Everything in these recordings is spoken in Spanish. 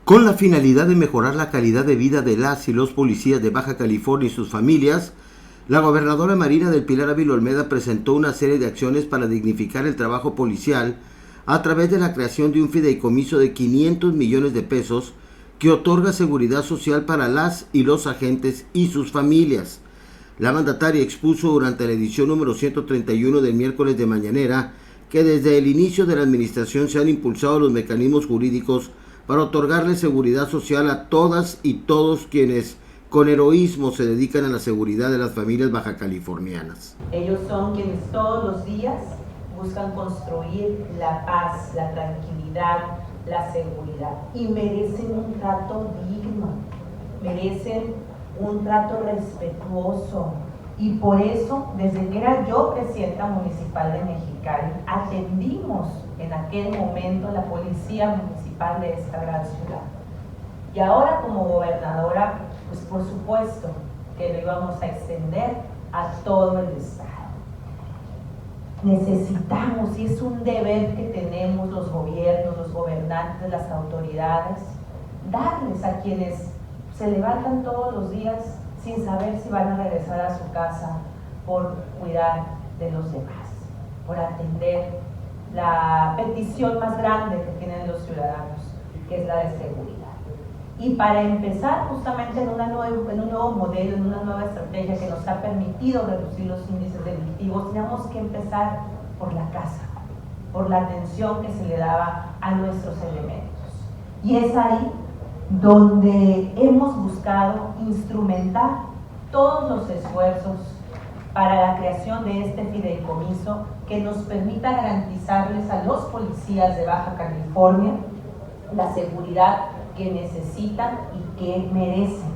Con la finalidad de mejorar la calidad de vida de las y los policías de Baja California y sus familias, la gobernadora Marina del Pilar Ávila Olmeda presentó una serie de acciones para dignificar el trabajo policial a través de la creación de un fideicomiso de 500 millones de pesos que otorga seguridad social para las y los agentes y sus familias. La mandataria expuso durante la edición número 131 del miércoles de Mañanera que desde el inicio de la administración se han impulsado los mecanismos jurídicos para otorgarle seguridad social a todas y todos quienes con heroísmo se dedican a la seguridad de las familias bajacalifornianas. Ellos son quienes todos los días buscan construir la paz, la tranquilidad, la seguridad y merecen un trato digno, merecen un trato respetuoso. Y por eso, desde que era yo presidenta municipal de Mexicali, atendimos en aquel momento la policía municipal de esta gran ciudad. Y ahora como gobernadora, pues por supuesto que lo íbamos a extender a todo el estado. Necesitamos, y es un deber que tenemos los gobiernos, los gobernantes, las autoridades, darles a quienes se levantan todos los días sin saber si van a regresar a su casa por cuidar de los demás, por atender la petición más grande que tienen los ciudadanos, que es la de seguridad. Y para empezar justamente en un nuevo modelo, en una nueva estrategia que nos ha permitido reducir los índices delictivos, tenemos que empezar por la casa, por la atención que se le daba a nuestros elementos. Y es ahí donde hemos buscado instrumentar todos los esfuerzos para la creación de este fideicomiso que nos permita garantizarles a los policías de Baja California la seguridad que necesitan y que merecen.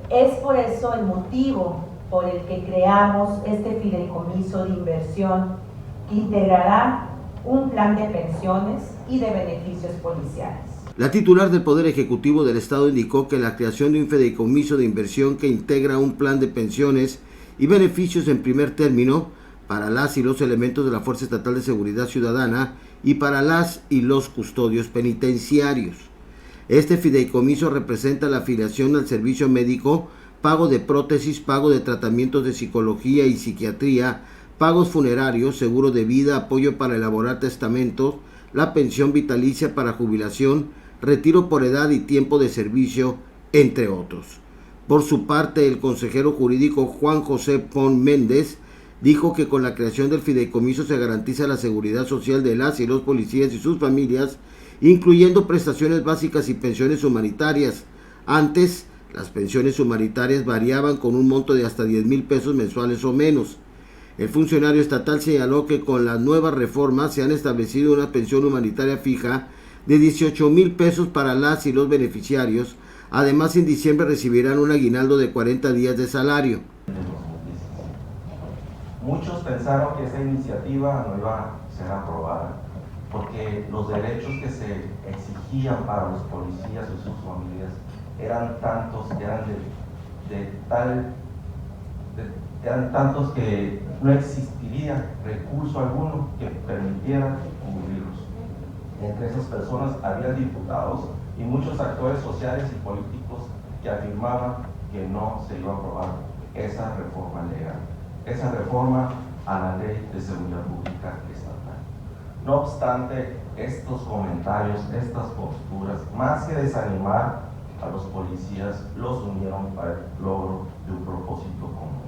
Es por eso el motivo por el que creamos este fideicomiso de inversión que integrará un plan de pensiones y de beneficios policiales. La titular del Poder Ejecutivo del Estado indicó que la creación de un fideicomiso de inversión que integra un plan de pensiones y beneficios en primer término para las y los elementos de la Fuerza Estatal de Seguridad Ciudadana y para las y los custodios penitenciarios. Este fideicomiso representa la afiliación al servicio médico, pago de prótesis, pago de tratamientos de psicología y psiquiatría, pagos funerarios, seguro de vida, apoyo para elaborar testamentos, la pensión vitalicia para jubilación, retiro por edad y tiempo de servicio, entre otros. Por su parte, el consejero jurídico Juan José Pon Méndez dijo que con la creación del fideicomiso se garantiza la seguridad social de las y los policías y sus familias, incluyendo prestaciones básicas y pensiones humanitarias. Antes, las pensiones humanitarias variaban con un monto de hasta 10,000 pesos mensuales o menos. El funcionario estatal señaló que con las nuevas reformas se han establecido una pensión humanitaria fija de 18,000 pesos para las y los beneficiarios. Además, en diciembre recibirán un aguinaldo de 40 días de salario. Muchos pensaron que esa iniciativa no iba a ser aprobada porque los derechos que se exigían para los policías y sus familias eran tantos, eran tantos que no existiría recurso alguno que permitiera cubrirlos. Entre esas personas había diputados y muchos actores sociales y políticos que afirmaban que no se iba a aprobar esa reforma legal, esa reforma a la Ley de Seguridad Pública Estatal. No obstante, estos comentarios, estas posturas, más que desanimar a los policías, los unieron para el logro de un propósito común.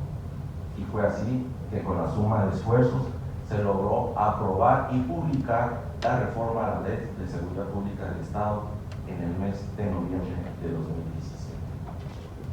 Y fue así que con la suma de esfuerzos se logró aprobar y publicar la reforma a la Ley de Seguridad Pública del Estado en el mes de noviembre de 2017.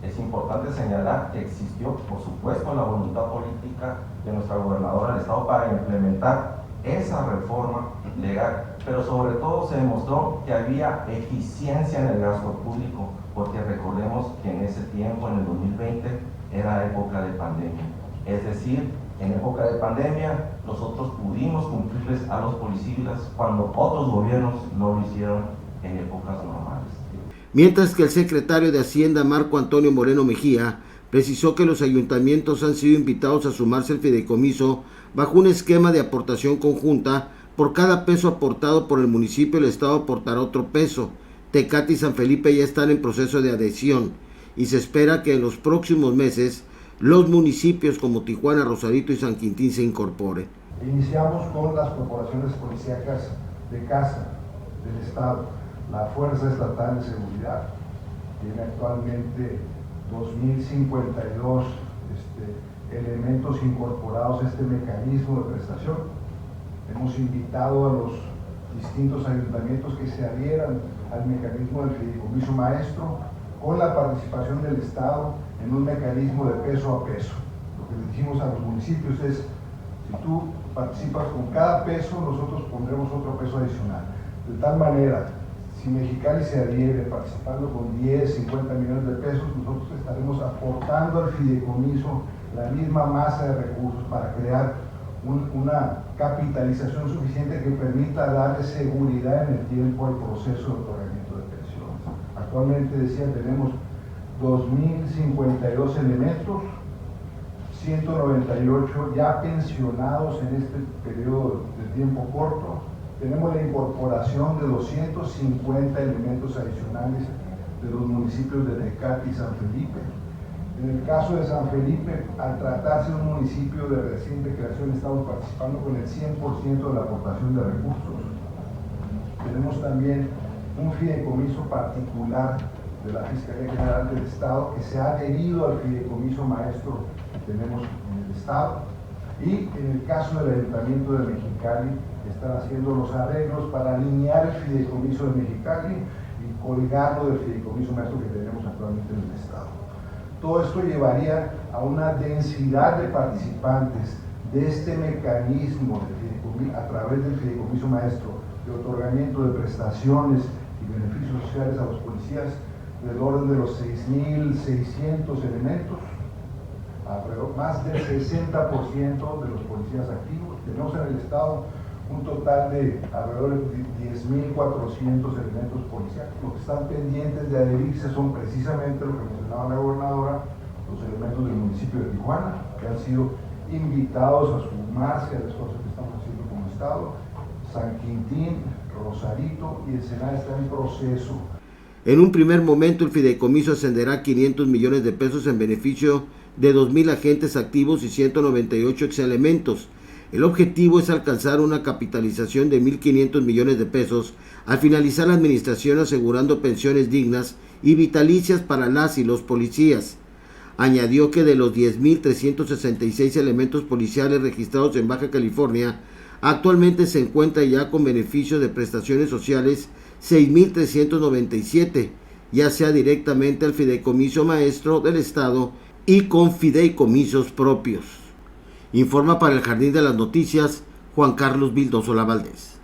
Es importante señalar que existió, por supuesto, la voluntad política de nuestra gobernadora del Estado para implementar esa reforma legal, pero sobre todo se demostró que había eficiencia en el gasto público, porque recordemos que en ese tiempo, en el 2020, era época de pandemia. Es decir, en época de pandemia, nosotros pudimos cumplirles a los policías cuando otros gobiernos no lo hicieron en épocas normales. Mientras que el secretario de Hacienda, Marco Antonio Moreno Mejía, precisó que los ayuntamientos han sido invitados a sumarse al fideicomiso bajo un esquema de aportación conjunta. Por cada peso aportado por el municipio, el Estado aportará otro peso. Tecate y San Felipe ya están en proceso de adhesión y se espera que en los próximos meses los municipios como Tijuana, Rosarito y San Quintín se incorporen. Iniciamos con las corporaciones policíacas de casa del Estado. La Fuerza Estatal de Seguridad tiene actualmente 2.052 elementos incorporados a este mecanismo de prestación. Hemos invitado a los distintos ayuntamientos que se adhieran al mecanismo del fideicomiso maestro con la participación del Estado en un mecanismo de peso a peso. Lo que le dijimos a los municipios es, si tú participas con cada peso, nosotros pondremos otro peso adicional. De tal manera, si Mexicali se adhiere participando con 10, 50 millones de pesos, nosotros estaremos aportando al fideicomiso la misma masa de recursos para crear una capitalización suficiente que permita darle seguridad en el tiempo al proceso de otorgamiento de pensiones. Actualmente, decía, tenemos 2.052 elementos, 198 ya pensionados en este periodo de tiempo corto. Tenemos la incorporación de 250 elementos adicionales de los municipios de Tecate y San Felipe. En el caso de San Felipe, al tratarse de un municipio de reciente creación, estamos participando con el 100% de la aportación de recursos. Tenemos también un fideicomiso particular de la Fiscalía General del Estado que se ha adherido al fideicomiso maestro que tenemos en el Estado. Y en el caso del Ayuntamiento de Mexicali, están haciendo los arreglos para alinear el fideicomiso de Mexicali y colgarlo del fideicomiso maestro que tenemos actualmente en el Estado. Todo esto llevaría a una densidad de participantes de este mecanismo a través del fideicomiso maestro de otorgamiento de prestaciones y beneficios sociales a los policías del orden de los 6.600 elementos, alrededor más del 60% de los policías activos. Tenemos en el Estado un total de alrededor de 10.400 elementos policiales. Los que están pendientes de adherirse son precisamente lo que mencionaba la gobernadora, los elementos del municipio de Tijuana, que han sido invitados a sumarse a las cosas que estamos haciendo como Estado. San Quintín, Rosarito y Ensenada están en proceso. En un primer momento, el fideicomiso ascenderá a 500 millones de pesos en beneficio de 2.000 agentes activos y 198 exelementos. El objetivo es alcanzar una capitalización de 1.500 millones de pesos al finalizar la administración, asegurando pensiones dignas y vitalicias para las y los policías. Añadió que de los 10.366 elementos policiales registrados en Baja California, actualmente se encuentra ya con beneficio de prestaciones sociales 6.397, ya sea directamente al fideicomiso maestro del Estado y con fideicomisos propios. Informa para el Jardín de las Noticias Juan Carlos Vildosola Valdés.